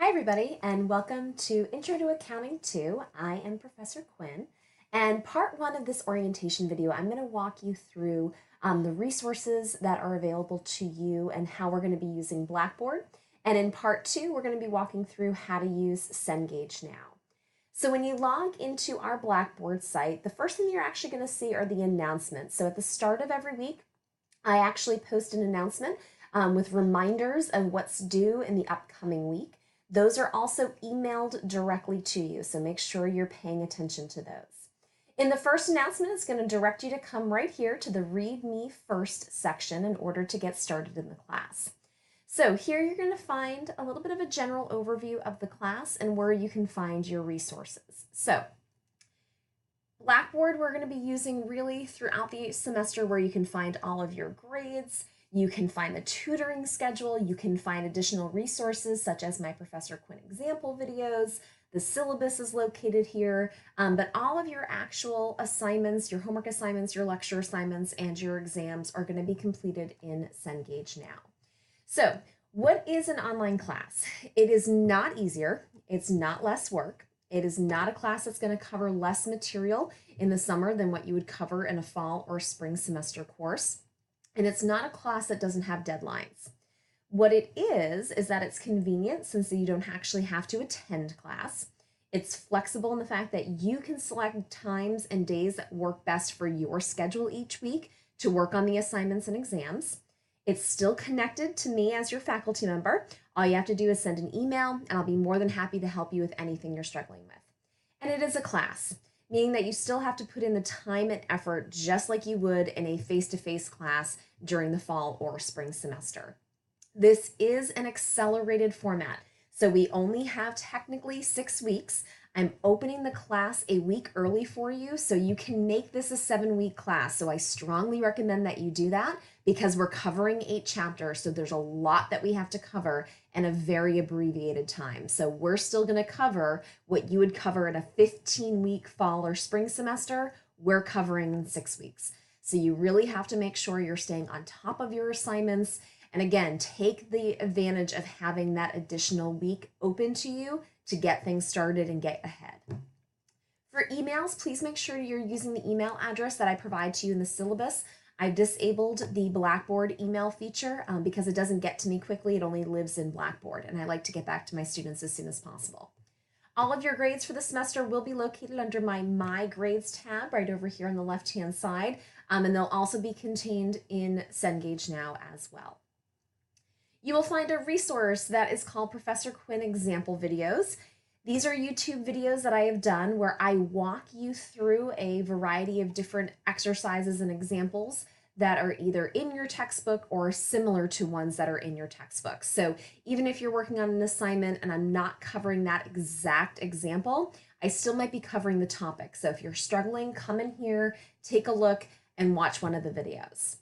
Hi, everybody, and welcome to Intro to Accounting 2. I am Professor Quinn, and part one of this orientation video, I'm going to walk you through the resources that are available to you and how we're going to be using Blackboard. And in part two, we're going to be walking through how to use Cengage now. So when you log into our Blackboard site, the first thing you're actually going to see are the announcements. So at the start of every week, I actually post an announcement with reminders of what's due in the upcoming week. Those are also emailed directly to you, so make sure you're paying attention to those. In the first announcement, it's going to direct you to come right here to the Read Me First section in order to get started in the class. So here you're going to find a little bit of a general overview of the class and where you can find your resources. So Blackboard we're going to be using really throughout the semester, where you can find all of your grades. You can find the tutoring schedule, you can find additional resources such as my Professor Quinn example videos. The syllabus is located here, but all of your actual assignments, your homework assignments, your lecture assignments, and your exams are going to be completed in Cengage now. So what is an online class? It is not easier, it's not less work. It is not a class that's going to cover less material in the summer than what you would cover in a fall or spring semester course. And it's not a class that doesn't have deadlines. What it is that it's convenient since you don't actually have to attend class. It's flexible in the fact that you can select times and days that work best for your schedule each week to work on the assignments and exams. It's still connected to me as your faculty member. All you have to do is send an email, and I'll be more than happy to help you with anything you're struggling with. And it is a class, meaning that you still have to put in the time and effort just like you would in a face-to-face class during the fall or spring semester. This is an accelerated format, so we only have technically 6 weeks. I'm opening the class a week early for you, so you can make this a 7-week class. So I strongly recommend that you do that because we're covering 8 chapters, so there's a lot that we have to cover in a very abbreviated time. So we're still going to cover what you would cover in a 15-week fall or spring semester. We're covering in 6 weeks. So you really have to make sure you're staying on top of your assignments. And again, take the advantage of having that additional week open to you to get things started and get ahead. For emails, please make sure you're using the email address that I provide to you in the syllabus. I've disabled the Blackboard email feature because it doesn't get to me quickly. It only lives in Blackboard, and I like to get back to my students as soon as possible. All of your grades for the semester will be located under My Grades tab right over here on the left-hand side, and they'll also be contained in Cengage now as well. You will find a resource that is called Professor Quinn Example Videos. These are YouTube videos that I have done where I walk you through a variety of different exercises and examples that are either in your textbook or similar to ones that are in your textbook. So even if you're working on an assignment and I'm not covering that exact example, I still might be covering the topic. So if you're struggling, come in here, take a look, and watch one of the videos.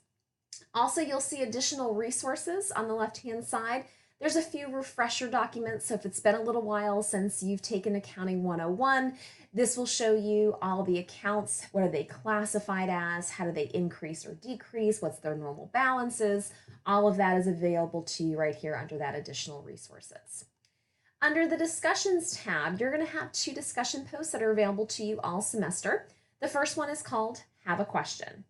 Also, you'll see additional resources on the left-hand side. There's a few refresher documents, so if it's been a little while since you've taken Accounting 101, this will show you all the accounts. What are they classified as? How do they increase or decrease? What's their normal balances? All of that is available to you right here under that additional resources. Under the Discussions tab, you're going to have 2 discussion posts that are available to you all semester. The first one is called Have a Question.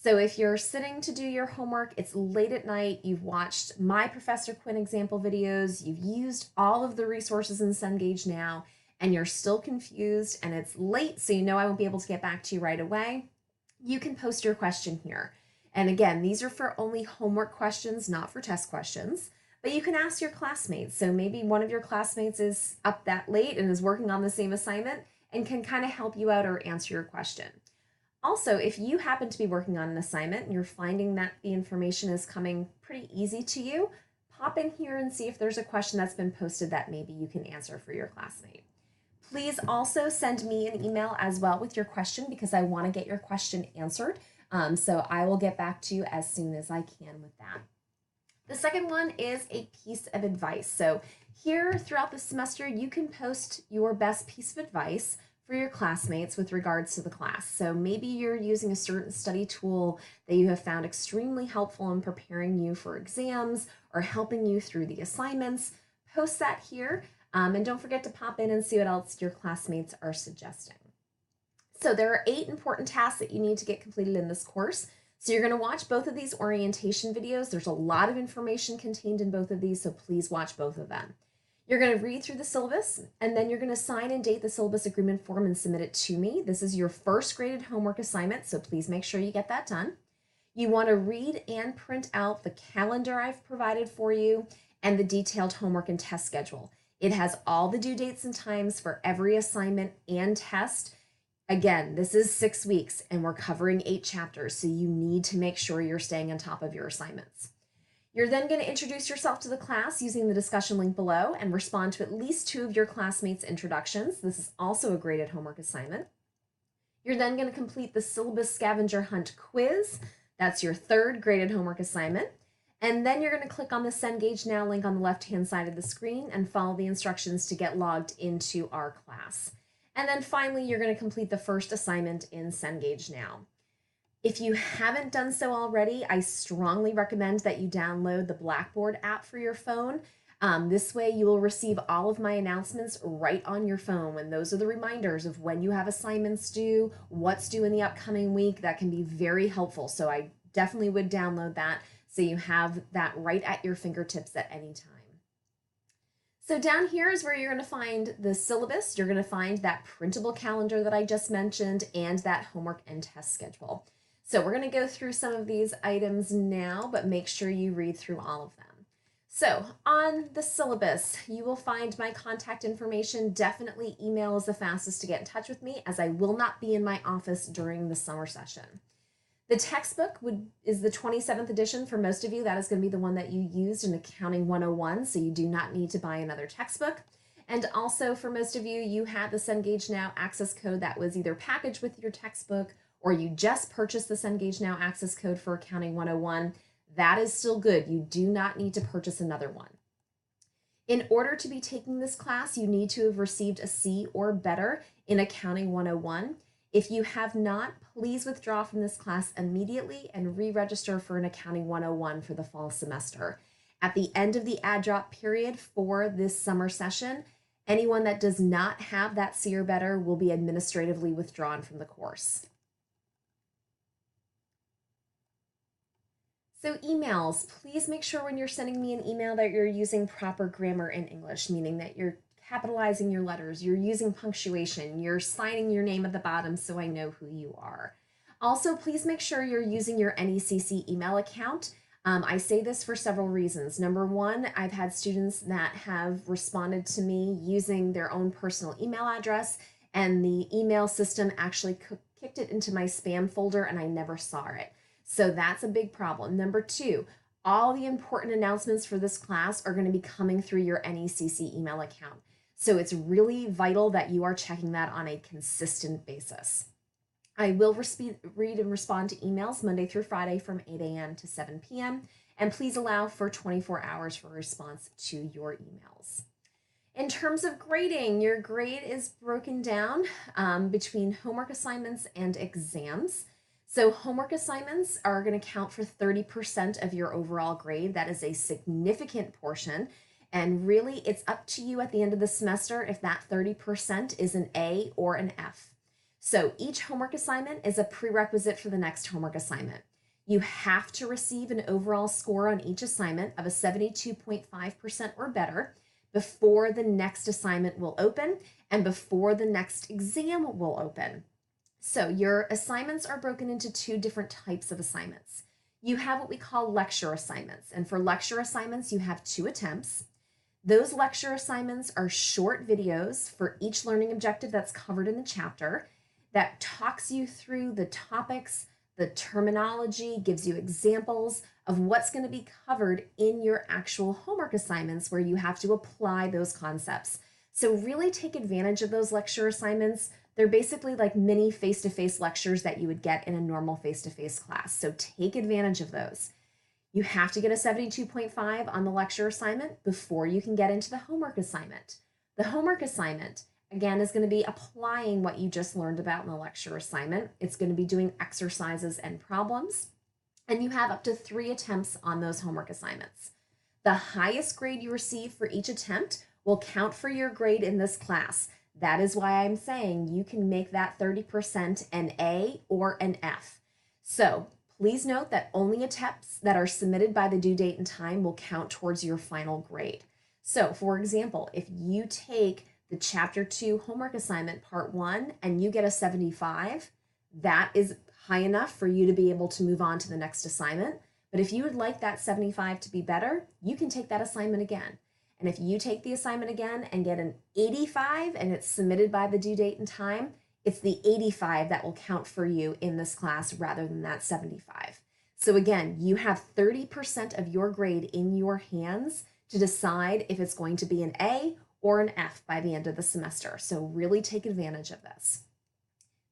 So if you're sitting to do your homework, it's late at night, you've watched my Professor Quinn example videos, you've used all of the resources in Cengage now, and you're still confused and it's late, so you know I won't be able to get back to you right away, you can post your question here. And again, these are for only homework questions, not for test questions, but you can ask your classmates. So maybe one of your classmates is up that late and is working on the same assignment and can kind of help you out or answer your question. Also, if you happen to be working on an assignment and you're finding that the information is coming pretty easy to you, pop in here and see if there's a question that's been posted that maybe you can answer for your classmate. Please also send me an email as well with your question because I want to get your question answered. So I will get back to you as soon as I can with that. The second one is a piece of advice. So here throughout the semester, you can post your best piece of advice for your classmates with regards to the class. So maybe you're using a certain study tool that you have found extremely helpful in preparing you for exams or helping you through the assignments. Post that here. And don't forget to pop in and see what else your classmates are suggesting. So there are 8 important tasks that you need to get completed in this course. So you're going to watch both of these orientation videos. There's a lot of information contained in both of these, so please watch both of them. You're going to read through the syllabus, and then you're going to sign and date the syllabus agreement form and submit it to me. This is your first graded homework assignment, so please make sure you get that done. You want to read and print out the calendar I've provided for you and the detailed homework and test schedule. It has all the due dates and times for every assignment and test. Again, this is 6 weeks and we're covering 8 chapters, so you need to make sure you're staying on top of your assignments. You're then going to introduce yourself to the class using the discussion link below and respond to at least 2 of your classmates' introductions. This is also a graded homework assignment. You're then going to complete the syllabus scavenger hunt quiz. That's your 3rd graded homework assignment. And then you're going to click on the Cengage Now link on the left-hand side of the screen and follow the instructions to get logged into our class. And then finally, you're going to complete the first assignment in Cengage Now. If you haven't done so already, I strongly recommend that you download the Blackboard app for your phone. This way you will receive all of my announcements right on your phone, and those are the reminders of when you have assignments due, what's due in the upcoming week. That can be very helpful, so I definitely would download that so you have that right at your fingertips at any time. So down here is where you're going to find the syllabus. You're going to find that printable calendar that I just mentioned and that homework and test schedule. So we're going to go through some of these items now, but make sure you read through all of them. So on the syllabus, you will find my contact information. Definitely email is the fastest to get in touch with me, as I will not be in my office during the summer session. The textbook is the 27th edition for most of you. That is going to be the one that you used in Accounting 101, so you do not need to buy another textbook. And also for most of you, you had the Cengage Now access code that was either packaged with your textbook or you just purchased the Cengage Now access code for Accounting 101. That is still good. You do not need to purchase another one. In order to be taking this class, you need to have received a C or better in Accounting 101. If you have not, please withdraw from this class immediately and re-register for an Accounting 101 for the fall semester. At the end of the add drop period for this summer session, anyone that does not have that C or better will be administratively withdrawn from the course. So emails, please make sure when you're sending me an email that you're using proper grammar in English, meaning that you're capitalizing your letters, you're using punctuation, you're signing your name at the bottom so I know who you are. Also, please make sure you're using your NECC email account. I say this for several reasons. Number one, I've had students that have responded to me using their own personal email address, and the email system actually kicked it into my spam folder and I never saw it. So that's a big problem. Number two, all the important announcements for this class are going to be coming through your NECC email account. So it's really vital that you are checking that on a consistent basis. I will read and respond to emails Monday through Friday from 8 a.m. to 7 p.m. And please allow for 24 hours for a response to your emails. In terms of grading, your grade is broken down between homework assignments and exams. So homework assignments are going to count for 30% of your overall grade. That is a significant portion. And really, it's up to you at the end of the semester if that 30% is an A or an F. So each homework assignment is a prerequisite for the next homework assignment. You have to receive an overall score on each assignment of a 72.5% or better before the next assignment will open and before the next exam will open. So your assignments are broken into 2 different types of assignments. You have what we call lecture assignments, and for lecture assignments, you have 2 attempts. Those lecture assignments are short videos for each learning objective that's covered in the chapter that talks you through the topics, the terminology, gives you examples of what's going to be covered in your actual homework assignments where you have to apply those concepts. So really take advantage of those lecture assignments. They're basically like mini face-to-face lectures that you would get in a normal face-to-face class. So take advantage of those. You have to get a 72.5 on the lecture assignment before you can get into the homework assignment. The homework assignment, again, is going to be applying what you just learned about in the lecture assignment. It's going to be doing exercises and problems, and you have up to 3 attempts on those homework assignments. The highest grade you receive for each attempt will count for your grade in this class. That is why I'm saying you can make that 30% an A or an F. So please note that only attempts that are submitted by the due date and time will count towards your final grade. So for example, if you take the Chapter 2 homework assignment part 1 and you get a 75, that is high enough for you to be able to move on to the next assignment. But if you would like that 75 to be better, you can take that assignment again. And if you take the assignment again and get an 85 and it's submitted by the due date and time, it's the 85 that will count for you in this class rather than that 75. So again, you have 30% of your grade in your hands to decide if it's going to be an A or an F by the end of the semester. So really take advantage of this.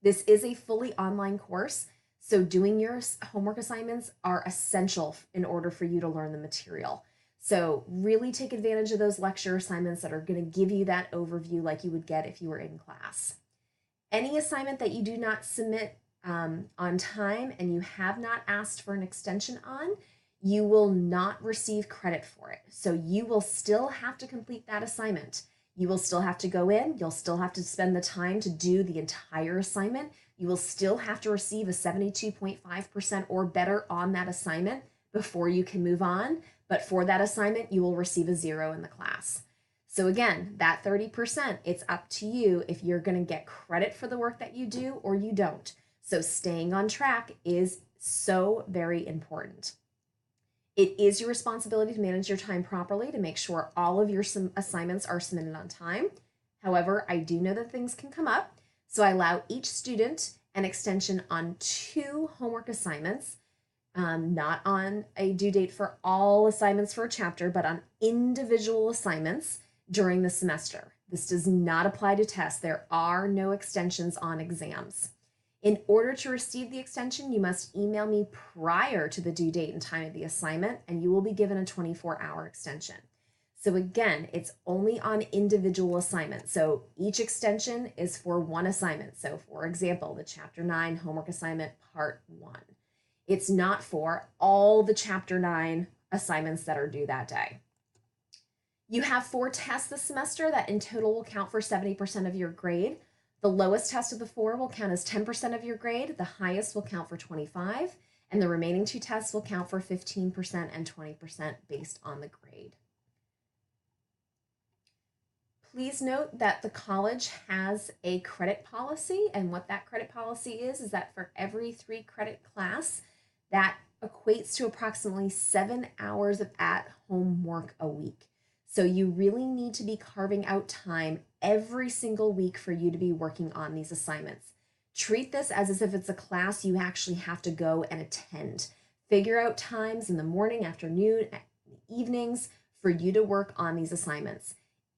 This is a fully online course, so doing your homework assignments are essential in order for you to learn the material. So really take advantage of those lecture assignments that are going to give you that overview like you would get if you were in class. Any assignment that you do not submit on time and you have not asked for an extension on, you will not receive credit for it. So you will still have to complete that assignment. You will still have to go in, you'll still have to spend the time to do the entire assignment. You will still have to receive a 72.5% or better on that assignment before you can move on. But for that assignment, you will receive a 0 in the class. So again, that 30%, it's up to you if you're going to get credit for the work that you do or you don't. So staying on track is so very important. It is your responsibility to manage your time properly to make sure all of your assignments are submitted on time. However, I do know that things can come up, so I allow each student an extension on 2 homework assignments, not on a due date for all assignments for a chapter, but on individual assignments during the semester. This does not apply to tests. There are no extensions on exams. In order to receive the extension, you must email me prior to the due date and time of the assignment, and you will be given a 24-hour extension. So again, it's only on individual assignments. So each extension is for one assignment. So for example, the Chapter 9 homework assignment part 1. It's not for all the Chapter 9 assignments that are due that day. You have 4 tests this semester that in total will count for 70% of your grade. The lowest test of the 4 will count as 10% of your grade, the highest will count for 25%, and the remaining 2 tests will count for 15% and 20% based on the grade. Please note that the college has a credit policy, and what that credit policy is that for every 3 credit class, that equates to approximately 7 hours of at-home work a week. So you really need to be carving out time every single week for you to be working on these assignments. Treat this as if it's a class you actually have to go and attend. Figure out times in the morning, afternoon, evenings for you to work on these assignments.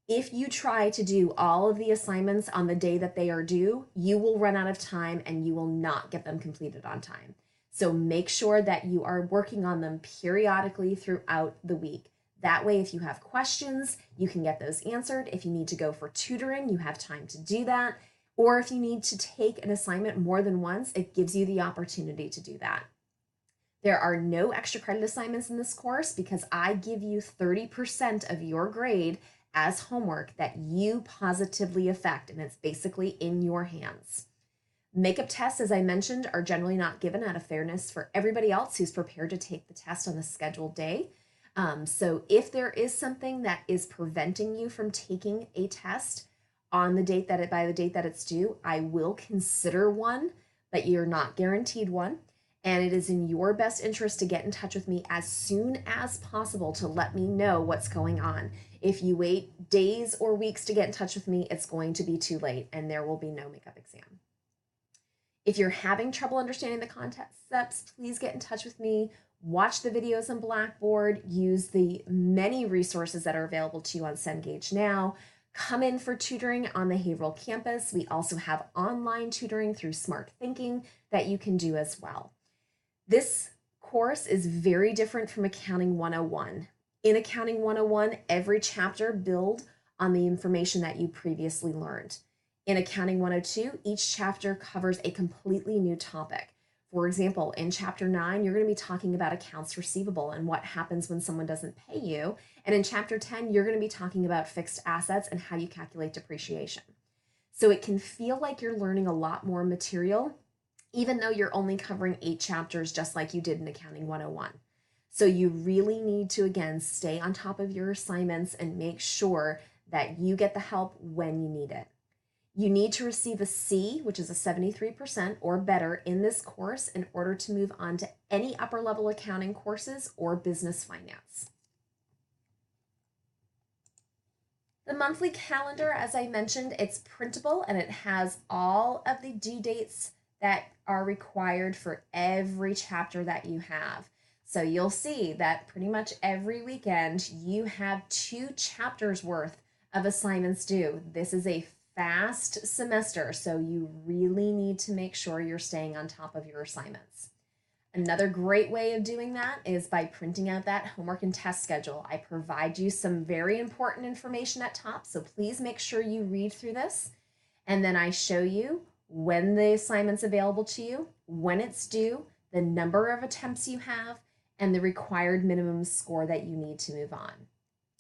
If you try to do all of the assignments on the day that they are due, you will run out of time and you will not get them completed on time. So make sure that you are working on them periodically throughout the week. That way, if you have questions, you can get those answered. If you need to go for tutoring, you have time to do that. Or if you need to take an assignment more than once, it gives you the opportunity to do that. There are no extra credit assignments in this course because I give you 30% of your grade as homework that you positively affect, and it's basically in your hands. Makeup tests, as I mentioned, are generally not given out of fairness for everybody else who's prepared to take the test on the scheduled day. So if there is something that is preventing you from taking a test on the date that by the date that it's due, I will consider one, but you're not guaranteed one. And it is in your best interest to get in touch with me as soon as possible to let me know what's going on. If you wait days or weeks to get in touch with me, it's going to be too late and there will be no makeup exam. If you're having trouble understanding the concepts, please get in touch with me. Watch the videos on Blackboard, use the many resources that are available to you on Cengage now. Come in for tutoring on the Haverhill campus. We also have online tutoring through Smart Thinking that you can do as well. This course is very different from Accounting 101. In Accounting 101, every chapter builds on the information that you previously learned. In Accounting 102, each chapter covers a completely new topic. For example, in chapter 9, you're going to be talking about accounts receivable and what happens when someone doesn't pay you. And in chapter 10, you're going to be talking about fixed assets and how you calculate depreciation. So it can feel like you're learning a lot more material, even though you're only covering 8 chapters, just like you did in Accounting 101. So you really need to, again, stay on top of your assignments and make sure that you get the help when you need it. You need to receive a C, which is a 73% or better in this course in order to move on to any upper level accounting courses or business finance. The monthly calendar, as I mentioned, it's printable and it has all of the due dates that are required for every chapter that you have. So you'll see that pretty much every weekend you have 2 chapters worth of assignments due. This is a fast semester, so you really need to make sure you're staying on top of your assignments. Another great way of doing that is by printing out that homework and test schedule. I provide you some very important information at top, so please make sure you read through this. And then I show you when the assignment's available to you, when it's due, the number of attempts you have, and the required minimum score that you need to move on.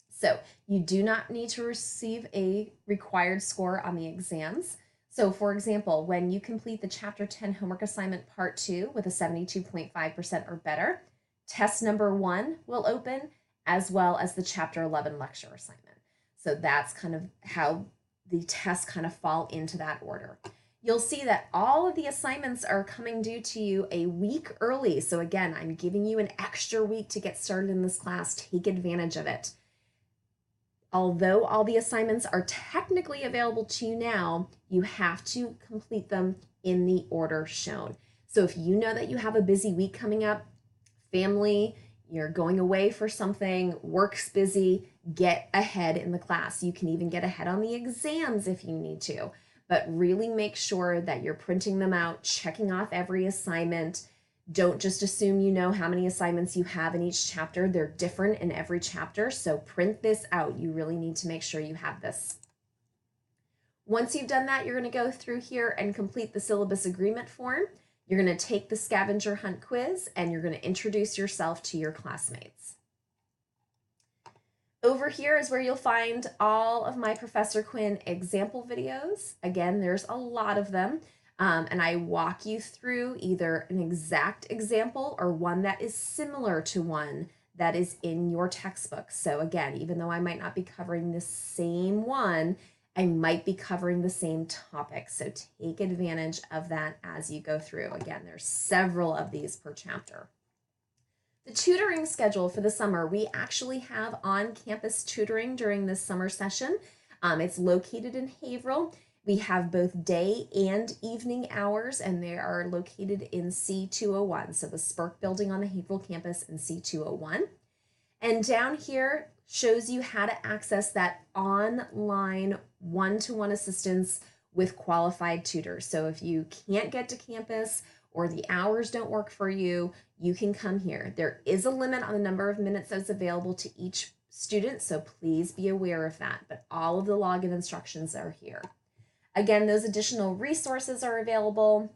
So you do not need to receive a required score on the exams. So for example, when you complete the Chapter 10 homework assignment part 2 with a 72.5% or better, test number 1 will open, as well as the Chapter 11 lecture assignment. So that's kind of how the tests kind of fall into that order. You'll see that all of the assignments are coming due to you a week early. So again, I'm giving you an extra week to get started in this class. Take advantage of it. Although all the assignments are technically available to you now, you have to complete them in the order shown. So if you know that you have a busy week coming up, family, you're going away for something, work's busy, get ahead in the class. You can even get ahead on the exams if you need to, but really make sure that you're printing them out, checking off every assignment. Don't just assume you know how many assignments you have in each chapter. They're different in every chapter, so print this out. You really need to make sure you have this. Once you've done that, you're going to go through here and complete the syllabus agreement form. You're going to take the scavenger hunt quiz, and you're going to introduce yourself to your classmates. Over here is where you'll find all of my Professor Quinn example videos. Again, there's a lot of them. And I walk you through either an exact example or one that is similar to one that is in your textbook. So again, even though I might not be covering the same one, I might be covering the same topic. So take advantage of that as you go through. Again, there's several of these per chapter. The tutoring schedule for the summer, we actually have on-campus tutoring during this summer session. It's located in Haverhill. We have both day and evening hours, and they are located in C201, so the Spurk building on the Haverhill campus in C201. And down here shows you how to access that online one-to-one assistance with qualified tutors. So if you can't get to campus or the hours don't work for you, you can come here. There is a limit on the number of minutes that's available to each student, so please be aware of that, but all of the login instructions are here. Again, those additional resources are available,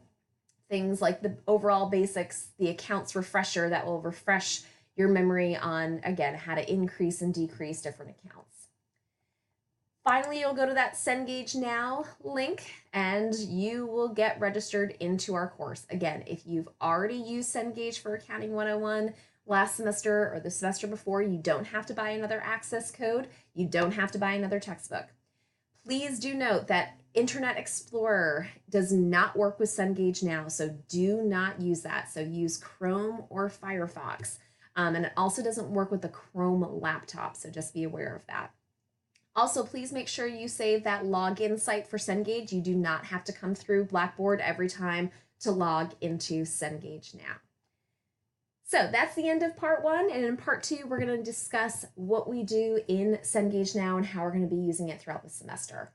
things like the overall basics, the accounts refresher that will refresh your memory on, again, how to increase and decrease different accounts. Finally, you'll go to that Cengage Now link and you will get registered into our course. Again, if you've already used Cengage for Accounting 101 last semester or the semester before, you don't have to buy another access code. You don't have to buy another textbook. Please do note that Internet Explorer does not work with Cengage Now, so do not use that. So use Chrome or Firefox. And it also doesn't work with the Chrome laptop, so just be aware of that. Also, please make sure you save that login site for Cengage. You do not have to come through Blackboard every time to log into Cengage Now. So that's the end of part 1, and in part 2, we're going to discuss what we do in Cengage Now and how we're going to be using it throughout the semester.